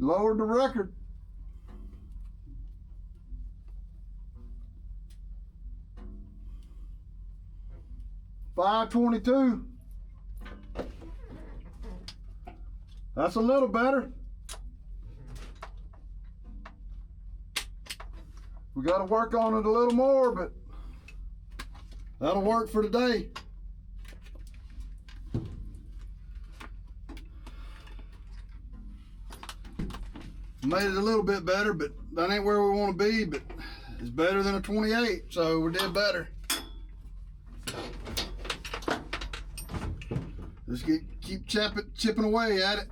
lowered the record. $522. That's a little better. We got to work on it a little more, but that'll work for today. Made it a little bit better, but that ain't where we want to be, but it's better than a 28, so we did better. Just keep chipping away at it.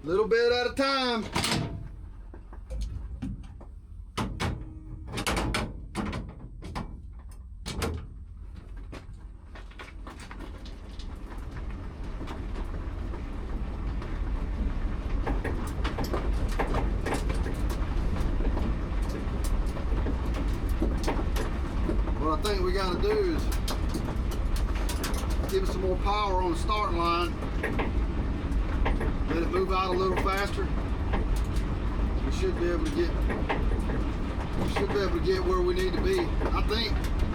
Little bit at a time. What I think we got to do is give it some more power on the starting line. Let it move out a little faster. We should be able to get where we need to be. I think.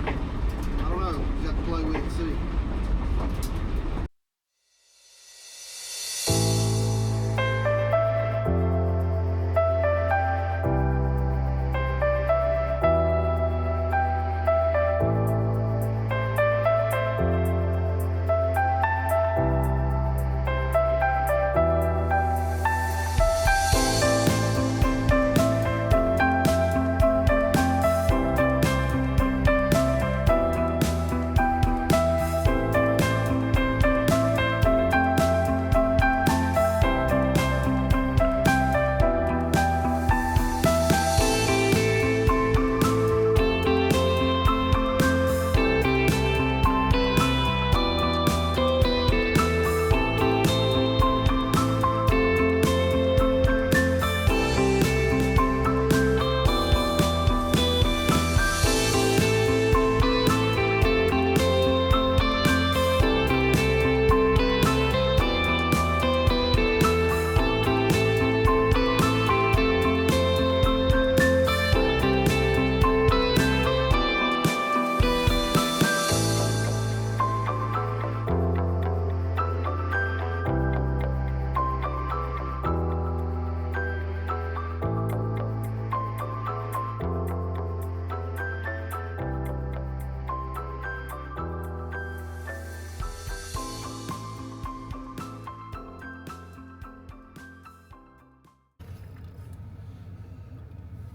I don't know. We have to play with it and see.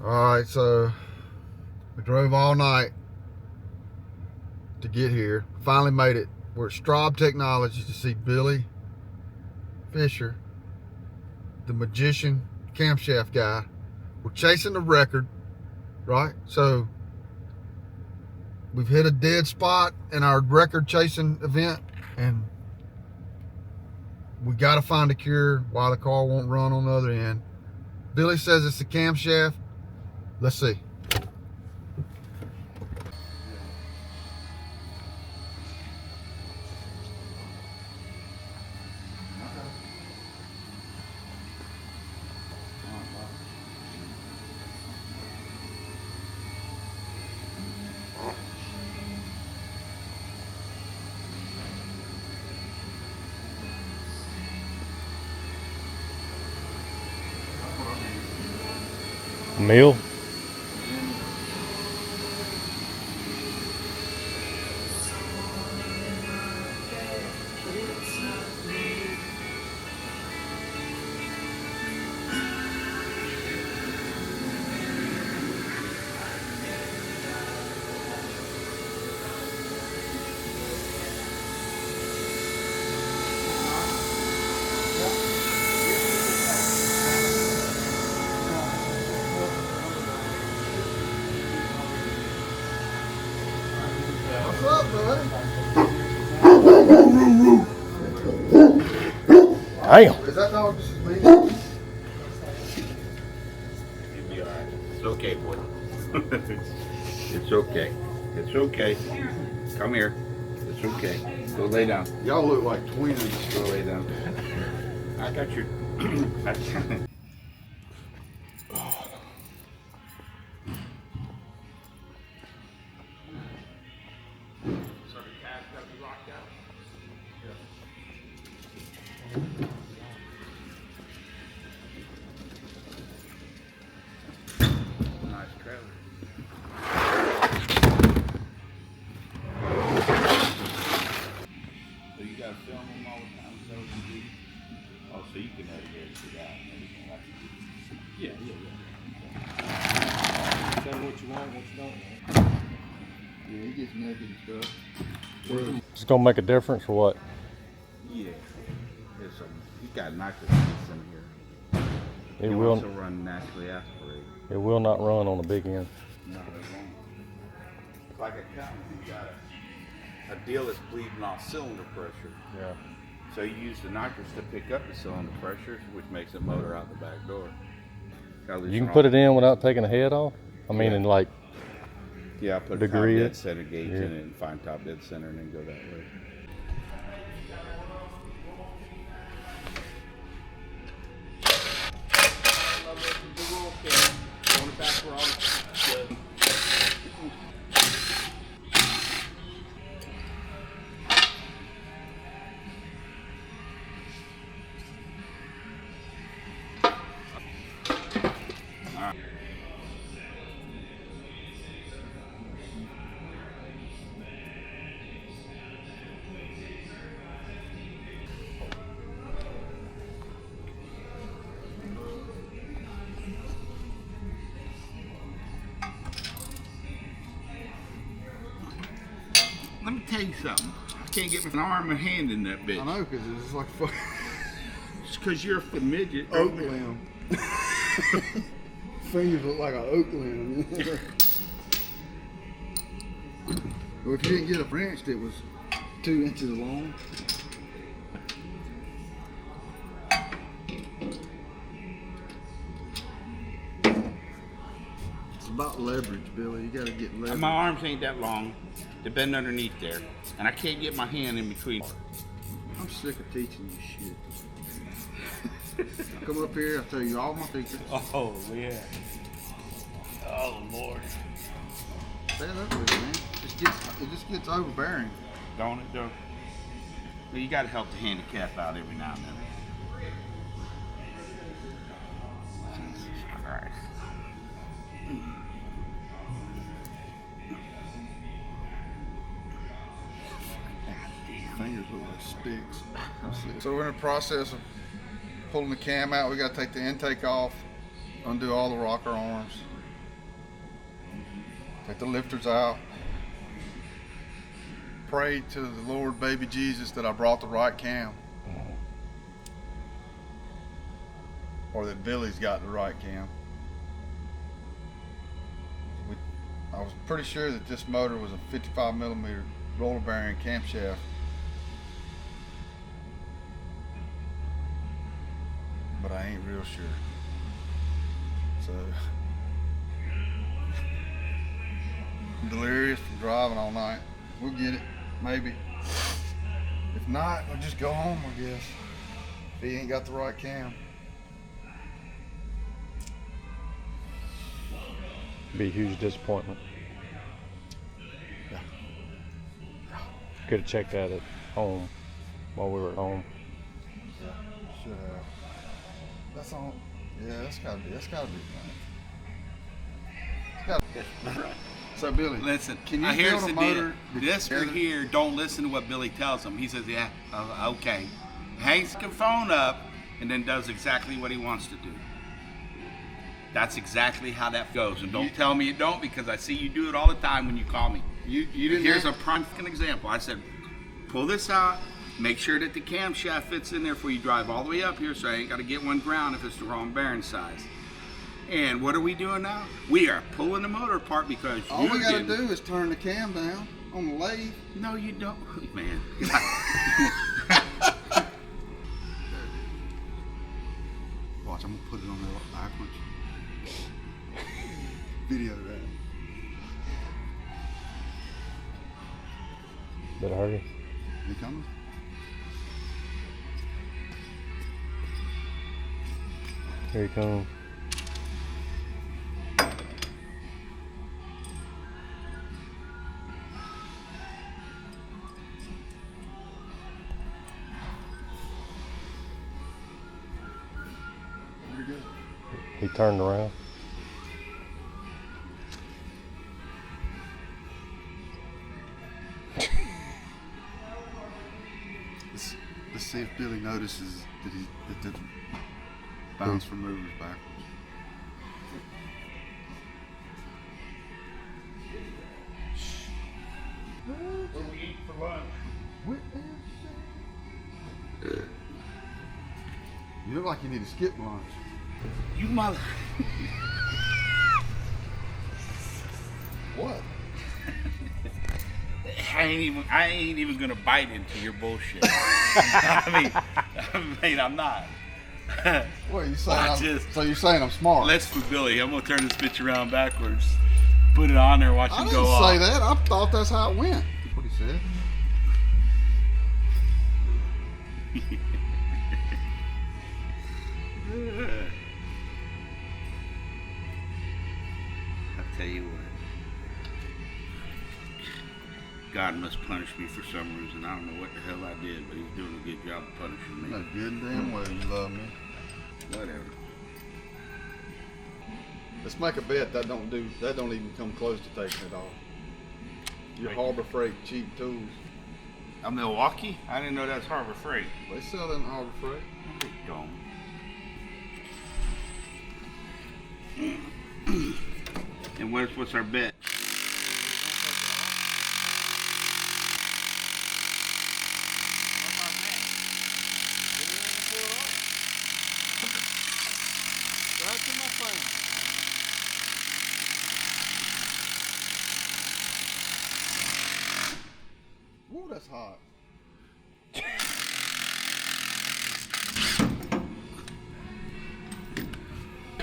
Alright, so we drove all night to get here. Finally made it. We're at Straub Technologies to see Billy Fisher, the magician camshaft guy. We're chasing the record, right? So we've hit a dead spot in our record chasing event, and we got to find a cure why the car won't run on the other end. Billy says it's the camshaft. Let's see. Meal. up, buddy? Damn. Is that dog just as mean? You'll be all right. It's okay, boy. It's okay. It's okay. Come here. It's okay. Go lay down. Y'all look like twins. Go lay down. I got your. Nice trailer. So you gotta film them all the time, so you can oh, so you can navigate to that. Yeah. Tell me what you want, what you don't want. Yeah, he gets naked and stuff. It's gonna make a difference or what? Yeah. There's some. You got nitrous in here. It It will. also run naturally aspirated. It will not run on the big end. No, it won't. It's like a counting. You got a deal that's bleeding off cylinder pressure. Yeah. So you use the nitrous to pick up the cylinder pressure, which makes it motor out the back door. You can put it in without taking the head off? I mean, in like, yeah, I put a top degree dead it. center gauge Yeah. in it and find top dead center and then go that way. Let me tell you something. I can't get my arm and hand in that bitch. I know, because it's just like fucking It's because you're a midget. oak limb. Fingers look like an oak limb. Well, if you didn't get a branch that was 2 inches long. It's about leverage, Billy. You got to get leverage. My arms ain't that long to bend underneath there, and I can't get my hand in between. I'm sick of teaching you shit. I come up here, I tell you all my secrets. Oh, yeah. Oh, Lord. Stay up with it, man. It just gets overbearing. Don't it, though? Well, you got to help the handicap out every now and then. Jesus Christ. Fingers look like sticks. So we're in the process of pulling the cam out. We got to take the intake off, undo all the rocker arms, take the lifters out, pray to the Lord, baby Jesus, that I brought the right cam, or that Billy's got the right cam. I was pretty sure that this motor was a 55mm roller bearing camshaft. But I ain't real sure. So I'm delirious from driving all night. We'll get it, maybe. If not, we'll just go home, I guess. If he ain't got the right cam. Be a huge disappointment. Yeah. Could have checked that at home while we were at home. Yeah, should have. That's all. Yeah, that's gotta be fine. So Billy, Listen, can you here's build a the motor? deal. This right here, don't listen to what Billy tells him. He says, yeah, okay. Hangs the phone up and then does exactly what he wants to do. That's exactly how that goes. And don't tell me it don't, because I see you do it all the time when you call me. You didn't. Here's a prime example. I said, pull this out, make sure that the camshaft fits in there before you drive all the way up here, so I ain't got to get one ground if it's the wrong bearing size. And what are we doing now? We are pulling the motor apart because all we gotta do is turn the cam down. on the lathe. No, you don't, man. Watch, I'm gonna put it on there backwards. Video that. Better hurry. You coming? Here you come. Where'd he go? He turned around. Let's see if Billy notices that the bounce remover is backwards. What are we eating for lunch? You look like you need to skip lunch. You mother. What? I ain't even gonna bite into your bullshit. I mean, I'm not. What are you saying? Watch So you're saying I'm smart? Let's for Billy. I'm gonna turn this bitch around backwards. Put it on there. Watch I him didn't go off. say that. I thought that's how it went. What he said. I'll tell you what. God must punish me for some reason. I don't know what the hell I did, but he's doing a good job of punishing me. No good and damn well you love me. Whatever. Let's make a bet that don't even come close to taking it off. Your Harbor Freight cheap tools. A Milwaukee? I didn't know that's Harbor Freight. They sell them Harbor Freight. They don't. And what's our bet? Woo, that's hot.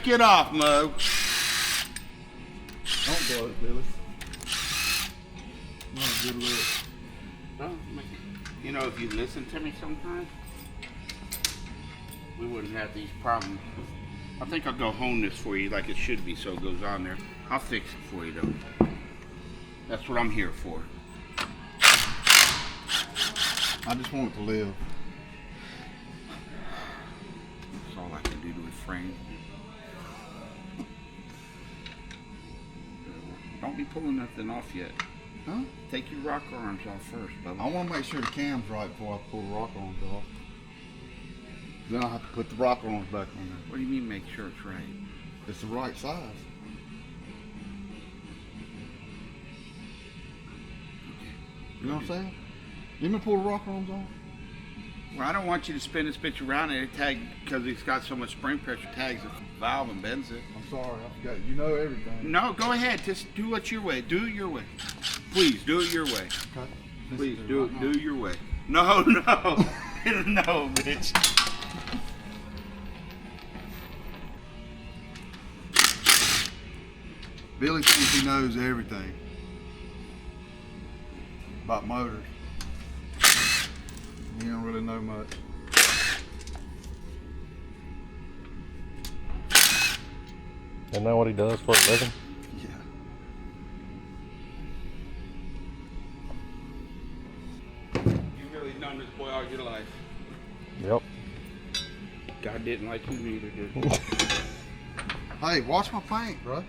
Get off, Mo. Don't blow it, Billy. Not a good look. You know, if you listen to me sometimes, we wouldn't have these problems. I think I'll go hone this for you like it should be so it goes on there. I'll fix it for you though. That's what I'm here for. I just want it to live. That's all I can do to refrain. Don't be pulling nothing off yet. Huh? Take your rock arms off first, Bubba. I want to make sure the cam's right before I pull the rock arms off. Then I'll have to put the rock arms back on there. What do you mean make sure it's right? It's the right size. You know what I'm saying? You want me to pull the rock arms off? Well, I don't want you to spin this bitch around and it tag, because it's got so much spring pressure, tags the valve and bends it. I'm sorry, I forgot. You know everything. No, go ahead. Just do it your way. Do it your way. Please, do it your way. Okay. Please, do it your way. No, no. No, bitch. Billy thinks he knows everything about motors. He don't really know much. Isn't that what he does for a living? Yeah. You've really known this boy all your life. Yep. God didn't like you neither, did he? Hey, watch my paint, bro.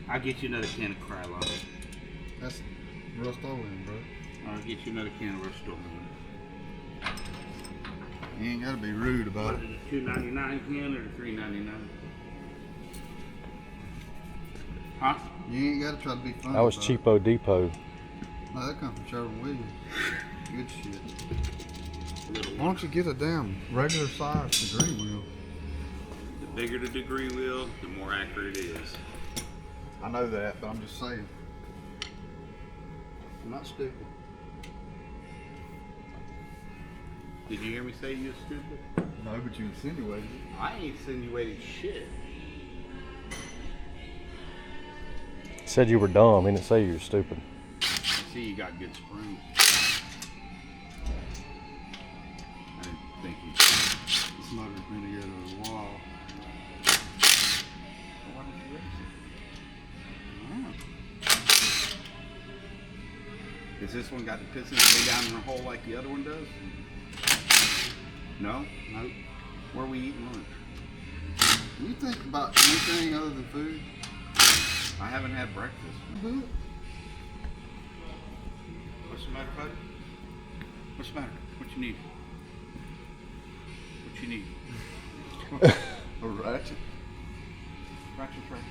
I'll get you another can of Krylon. That's Rust-Oleum, bro. I'll get you another can of Rust-Oleum. You ain't gotta be rude about What it. is it, $2.99 can or $3.99? Huh? You ain't gotta try to be funny. That was about Cheapo Depot. it. No, that comes from Sherwin-Williams. Good shit. Why don't you get a damn regular size degree wheel? bigger the degree wheel, the more accurate it is. I know that, but I'm just saying. I'm not stupid. Did you hear me say you're stupid? No, but you insinuated it. I ain't insinuating shit. Said you were dumb. He didn't say you were stupid. I see you got good springs. I didn't think you. This motor's been together a while. Why don't you race it? Has this one got the pistons way down in the hole like the other one does? No? Nope. Where are we eating lunch? Do you think about anything other than food? I haven't had breakfast. Mm-hmm. What's the matter, buddy? What's the matter? What you need? What you need? A ratchet. Ratchet's right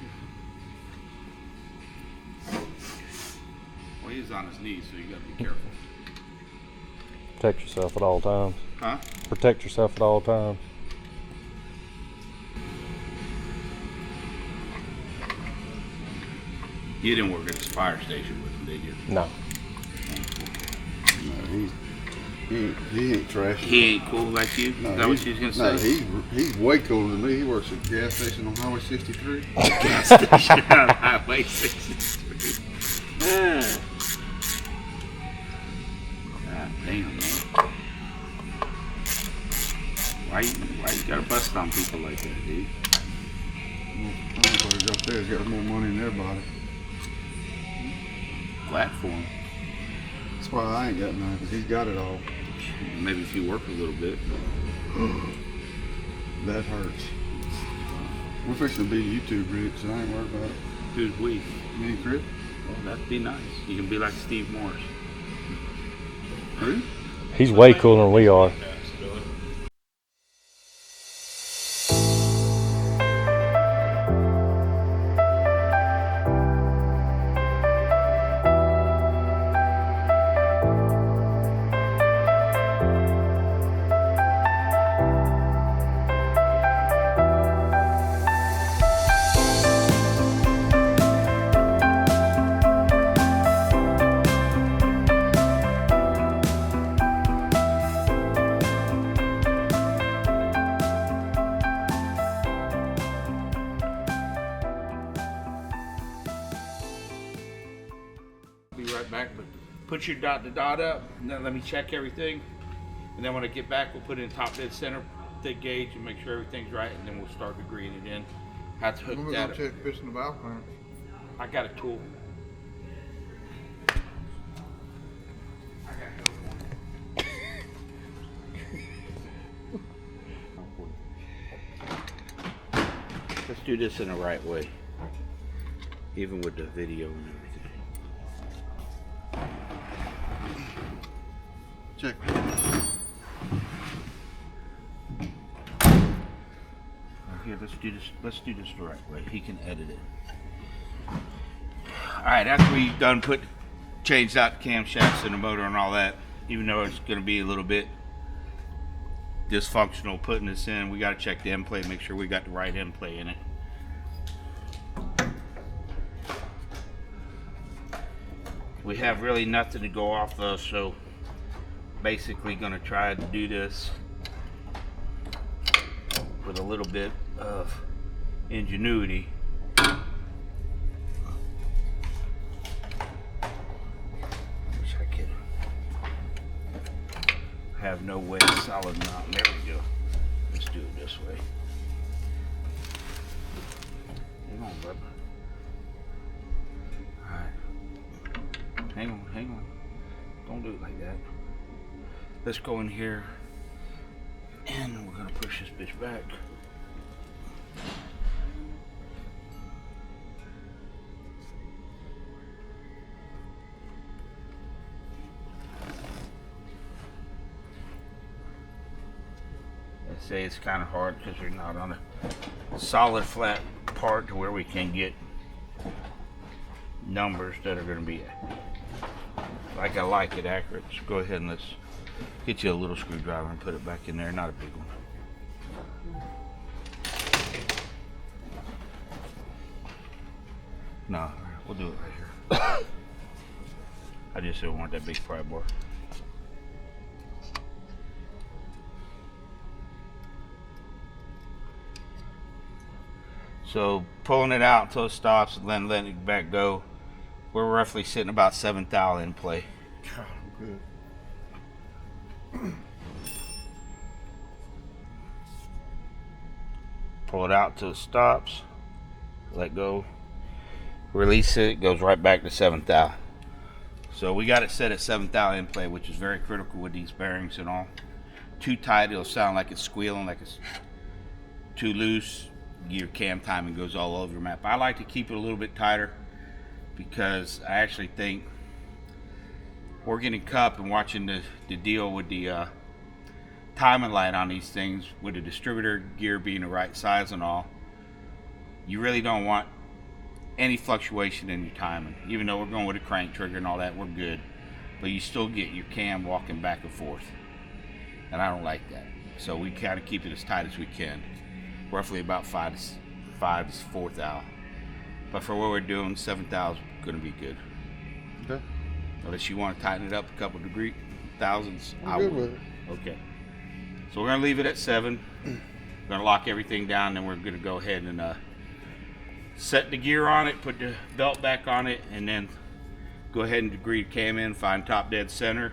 here. Well, he's on his knees, so you gotta be careful. Protect yourself at all times. Huh? Protect yourself at all times. You didn't work at this fire station with him, did you? No. No, he ain't trashy. He ain't cool like you? No, Is that what you was gonna no, say? he's way cooler than me. He works at a gas station on Highway 63. Gas station on Highway 63. God damn, man. Why you gotta bust on people like that, dude? Everybody's up there's got more money than everybody. Glad for him. That's why I ain't got none, because he's got it all. Maybe if you work a little bit. That hurts. We're fixing to be YouTube rich, so I ain't worried about it. Who's we? Me and Chris. Well, that'd be nice. You can be like Steve Morris. Who? He's way cooler than we are. Be right back, but put your dot to dot up, and then let me check everything. And then when I get back, we'll put it in top dead center, thick gauge, and make sure everything's right, and then we'll start agreeing it in. Have to hook We're that gonna up. check piston the valve clearance. I got a tool. Let's do this in the right way, even with the video and everything. Check. Here, let's do this. Let's do this the right way. He can edit it. All right. After we done changed out the camshafts and the motor and all that, even though it's going to be a little bit dysfunctional putting this in, we got to check the end plate, make sure we got the right end plate in it. We have really nothing to go off of, so basically going to try to do this with a little bit of ingenuity. Wish I could have no way of solid mount. There we go. Let's do it this way. Hang on, bub. Alright. Hang on. Don't do it like that. Let's go in here and we're gonna push this bitch back. I say it's kind of hard because we're not on a solid flat part to where we can get numbers that are going to be like I like it accurate. So go ahead and let's get you a little screwdriver and put it back in there. Not a big one. No, we'll do it right here. I just don't want that big pry bar. So pulling it out until it stops and then letting it back go, we're roughly sitting about 7 thou in play. Good. Pull it out till it stops, let go, release it, it goes right back to 7 thou. So we got it set at 7 thou in play, which is very critical with these bearings and all. Too tight, it'll sound like it's squealing, like it's too loose. Your cam timing goes all over your map. I like to keep it a little bit tighter because I actually think organic cup and watching the deal with the timing light on these things, with the distributor gear being the right size and all, you really don't want any fluctuation in your timing. Even though we're going with a crank trigger and all that, we're good, but you still get your cam walking back and forth, and I don't like that. So we kind of keep it as tight as we can, roughly about 5 to 4 thou. But for what we're doing, 7 thou is going to be good. Okay. Unless you want to tighten it up a couple degree thousandths, I good would. with it. Okay. So we're going to leave it at 7. We're going to lock everything down, then we're going to go ahead and set the gear on it, put the belt back on it, and then go ahead and degree the cam in, find top dead center.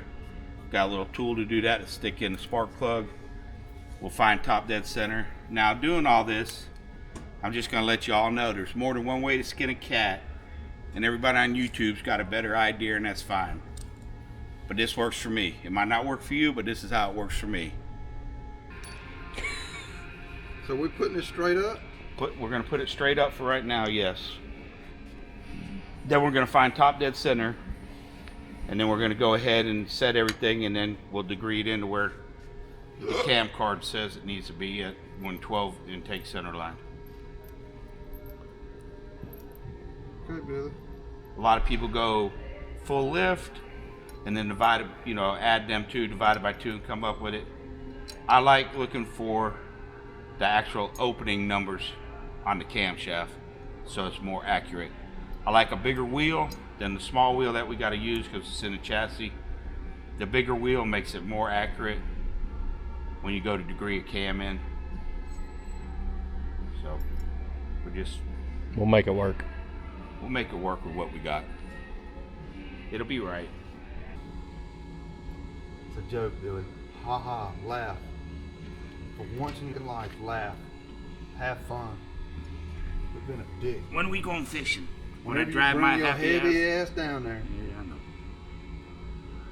Got a little tool to do that, to stick in the spark plug. We'll find top dead center. Now, doing all this, I'm just going to let you all know there's more than one way to skin a cat, and everybody on YouTube's got a better idea, and that's fine. But this works for me. It might not work for you, but this is how it works for me. So we're putting it straight up? We're going to put it straight up for right now, yes. Then we're going to find top dead center, and then we're going to go ahead and set everything, and then we'll degree it into where the cam card says it needs to be at 112 intake center line. Okay, Billy. A lot of people go full lift and then divide it, add them two, divided by 2 and come up with it. I like looking for the actual opening numbers on the camshaft so it's more accurate. I like a bigger wheel than the small wheel that we got to use because it's in the chassis. The bigger wheel makes it more accurate when you go to degree a cam in. So We'll make it work. we'll make it work with what we got. It'll be right. It's a joke, Billy. Ha ha, laugh. For once in your life, laugh. Have fun. You've been a dick. When are we going fishing? When I Whenever you drive bring my your happy heavy ass? ass down there. Yeah, I know.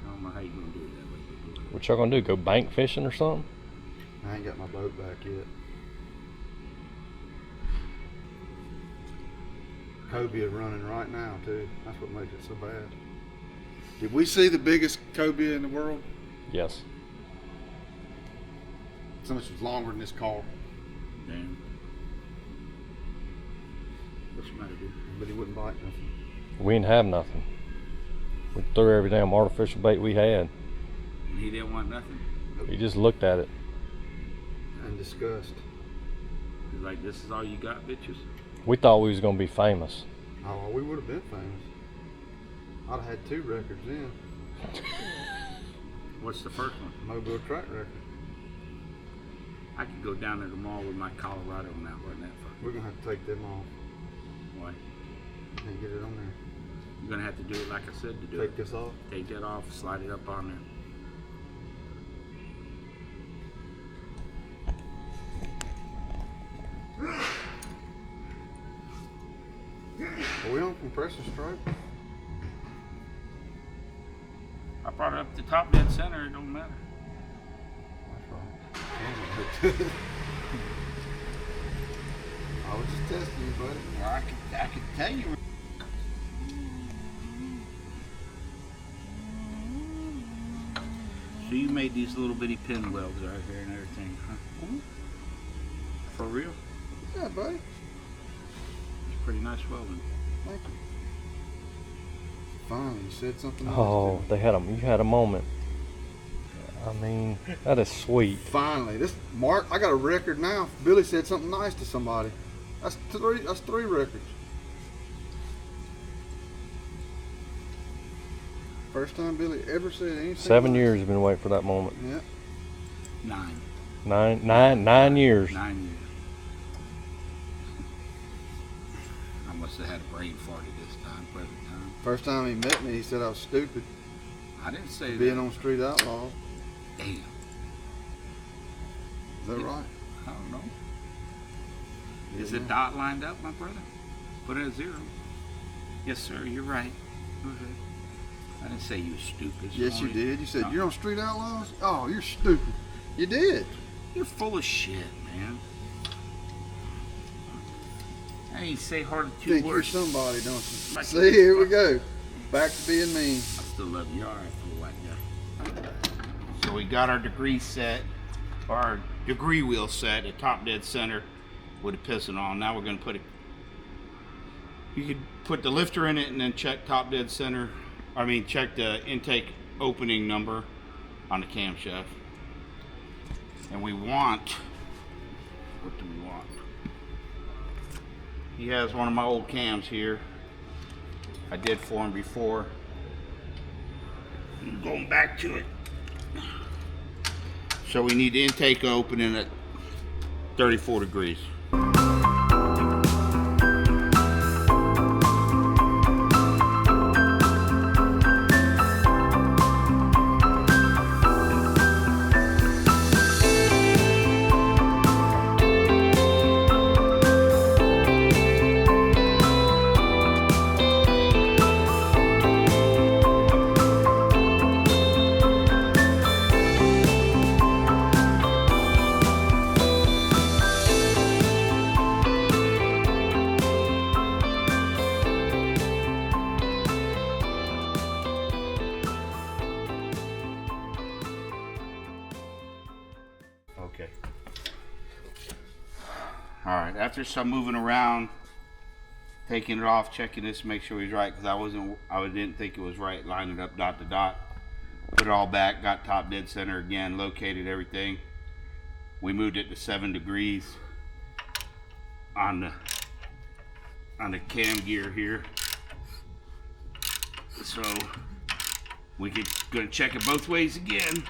I don't know how you're gonna do it that way, but do it. What y'all gonna do? Go bank fishing or something? I ain't got my boat back yet. Cobia running right now too. That's what makes it so bad. Did we see the biggest cobia in the world? Yes. So much was longer than this car. Damn. What's the matter, dude? But he wouldn't bite nothing. We didn't have nothing. We threw every damn artificial bait we had. And he didn't want nothing. He just looked at it. And disgust. He's like, this is all you got, bitches? We thought we was gonna be famous. Oh, well, we would have been famous. I'd have had 2 records then. What's the first one? Mobile track record. I could go down there tomorrow with my Colorado and that wasn't that fucking. We're gonna have to take them off Why? and get it on there. You're gonna have to do it like I said to do Take it. this off. Take that off, slide it up on there. Are we on compressor stroke? I brought it up to top dead center, it don't matter. That's right. I was just testing you, buddy. Or I could tell you. So you made these little bitty pin welds right here and everything, huh? Mhm. For real? Yeah, buddy. It's pretty nice welding. Thank you. Finally, you said something nice Oh, to me. you had a moment. I mean, that is sweet. Finally, this Mark, I got a record now. Billy said something nice to somebody. That's 3 records. First time Billy ever said anything. 7 years you've been waiting for that moment. Yeah. 9. 9 years. 9 years. I must have had a brain fart at this time, present time. First time he met me, he said I was stupid. I didn't say Being that. on Street Outlaws. Damn. Is that right? I don't know. Is the dot lined up, my brother? Put it at 0. Yes, sir. You're right. Go ahead. I didn't say you were stupid. Yes, you did. You said, No. you're on Street Outlaws? Oh, you're stupid. You did. You're full of shit, man. I ain't say hardly 2 Think words. you're somebody, don't you? Like- See, here we go. Back to being mean. I still love you. All right, for a white guy. So we got our degree set, our degree wheel set at top dead center with a piston on. Now we're going to put it. You could put the lifter in it and then check top dead center. I mean, check the intake opening number on the camshaft. And we want. What do we want? He has one of my old cams here. I did for him before. I'm going back to it. So we need the intake opening at 34 degrees. Okay. All right. After some moving around, taking it off, checking this, make sure he's right, because I didn't think it was right. Line it up dot to dot. Put it all back. Got top dead center again. Located everything. We moved it to 7 degrees on the cam gear here. So we gonna check it both ways again.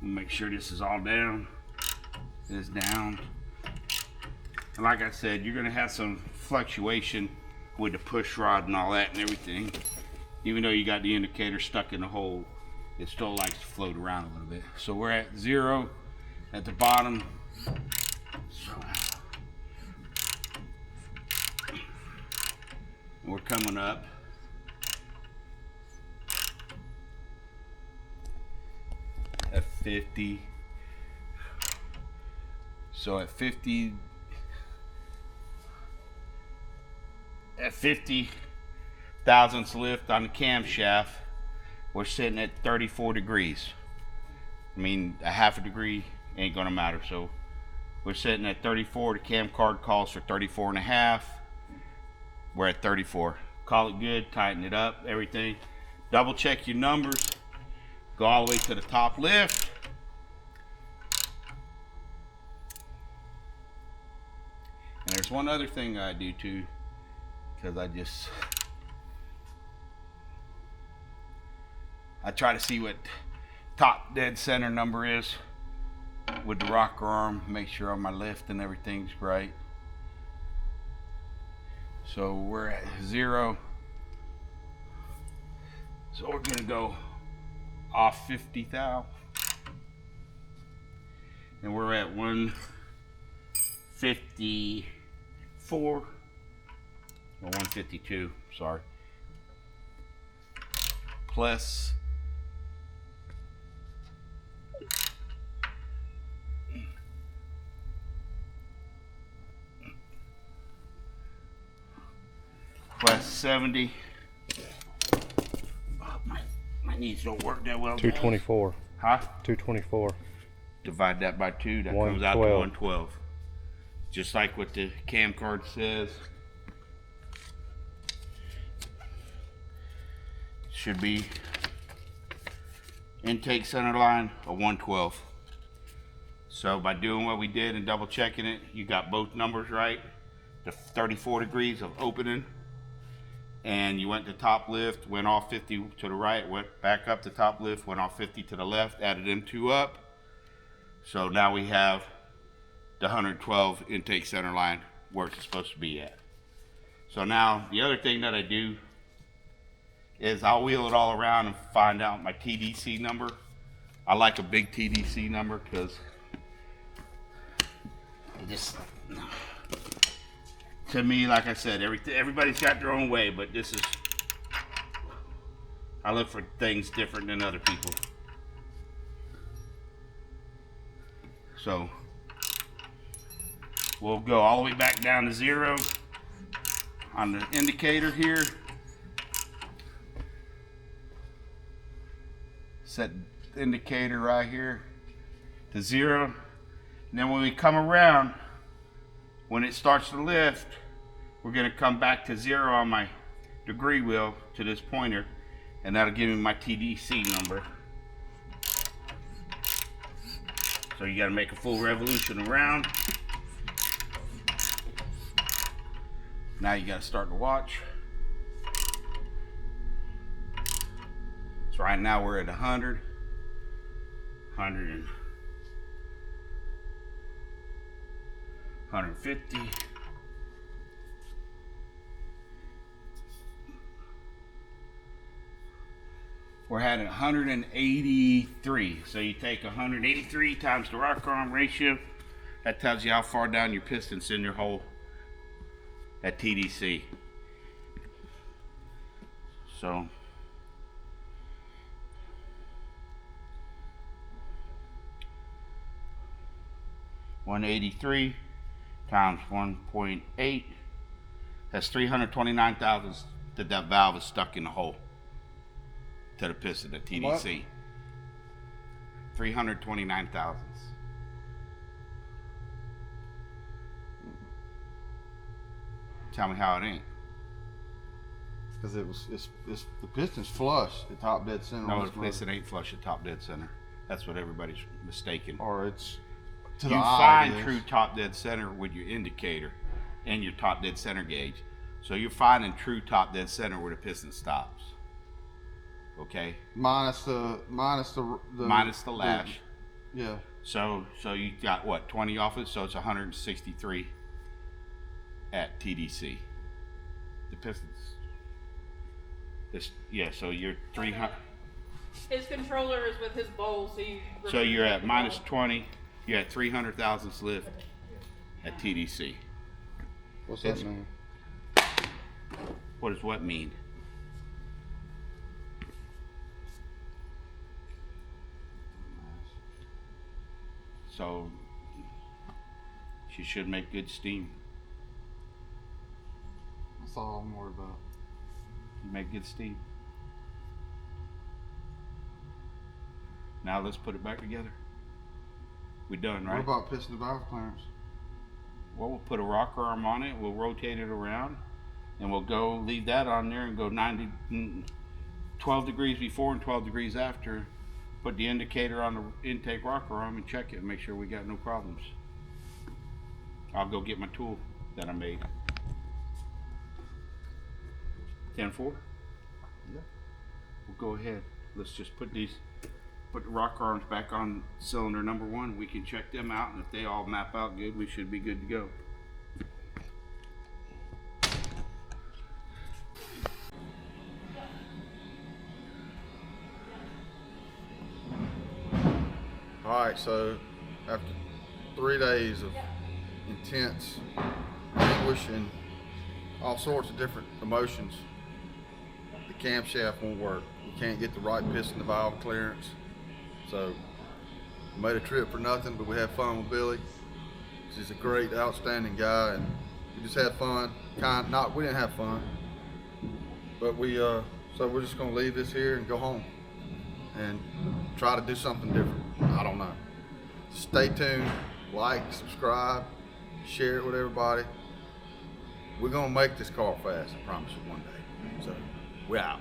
Make sure this is all down. It's down. And like I said, you're gonna have some fluctuation with the push rod and all that and everything. Even though you got the indicator stuck in the hole, it still likes to float around a little bit. So we're at 0 at the bottom. So we're coming up. At 50. So at 50 thousandths lift on the camshaft, we're sitting at 34 degrees. I mean, a half a degree ain't gonna matter. So we're sitting at 34. The cam card calls for 34 and a half. We're at 34. Call it good, tighten it up, everything. Double check your numbers. Go all the way to the top lift. And there's one other thing I do too, because I try to see what top dead center number is with the rocker arm, make sure on my lift and everything's right. So we're at 0. So we're gonna go off 50 thou, and we're at 154 or 152, sorry, plus plus 70. My knees don't work that well. 224. Huh? 224. Divide that by 2, that comes out to 112. 112. Just like what the cam card says. Should be intake center line of 112. So by doing what we did and double checking it, you got both numbers right. The 34 degrees of opening and you went to top lift, went off 50 to the right, went back up to top lift, went off 50 to the left, added them two up. So now we have the 112 intake center line where it's supposed to be at. So now the other thing that I do is I'll wheel it all around and find out my TDC number. I like a big TDC number because it just, to me, like I said, everybody's got their own way, but this is, I look for things different than other people. So we'll go all the way back down to 0 on the indicator here. Set the indicator right here to 0. And then when we come around, when it starts to lift, we're going to come back to 0 on my degree wheel to this pointer, and that'll give me my TDC number. So you got to make a full revolution around. Now you got to start the watch. So right now we're at 100, 150. We're at 183. So you take 183 times the rocker arm ratio. That tells you how far down your piston's in your hole at TDC. So $183 times 1.8, that's 329 thousandths that valve is stuck in the hole to the piston at TDC. What? 329 thousandths. Tell me how it ain't. Because it's the piston's flush at top dead center. No, the piston ain't flush at top dead center. That's what everybody's mistaken. Or it's you find true top dead center with your indicator and your top dead center gauge. So you're finding true top dead center where the piston stops. Okay. Minus the lash. Yeah. So you got what, 20 off it? So it's 163 at TDC. The pistons. Yeah. So you're 300. His controller is with his bowl, so you're at minus 20. You're at 300 thousandths lift at TDC. What's that mean? What does what mean? So she should make good steam. That's all I'm worried about. You make good steam. Now let's put it back together. We done, right? What about piston valve clearance? Well, we'll put a rocker arm on it, we'll rotate it around, and we'll go leave that on there and go 12 degrees before and 12 degrees after. Put the indicator on the intake rocker arm and check it and make sure we got no problems. I'll go get my tool that I made. 10-4? Yeah. We'll go ahead. Let's just put the rocker arms back on cylinder number 1. We can check them out, and if they all map out good, we should be good to go. Alright, so after 3 days of intense anguish and all sorts of different emotions, the camshaft won't work. We can't get the right piston to valve clearance. So we made a trip for nothing, but we had fun with Billy. He's a great, outstanding guy, and we just had fun. We didn't have fun, but so we're just gonna leave this here and go home and try to do something different. I don't know. Stay tuned, like, subscribe, share it with everybody. We're gonna make this car fast, I promise you, one day. So we're out.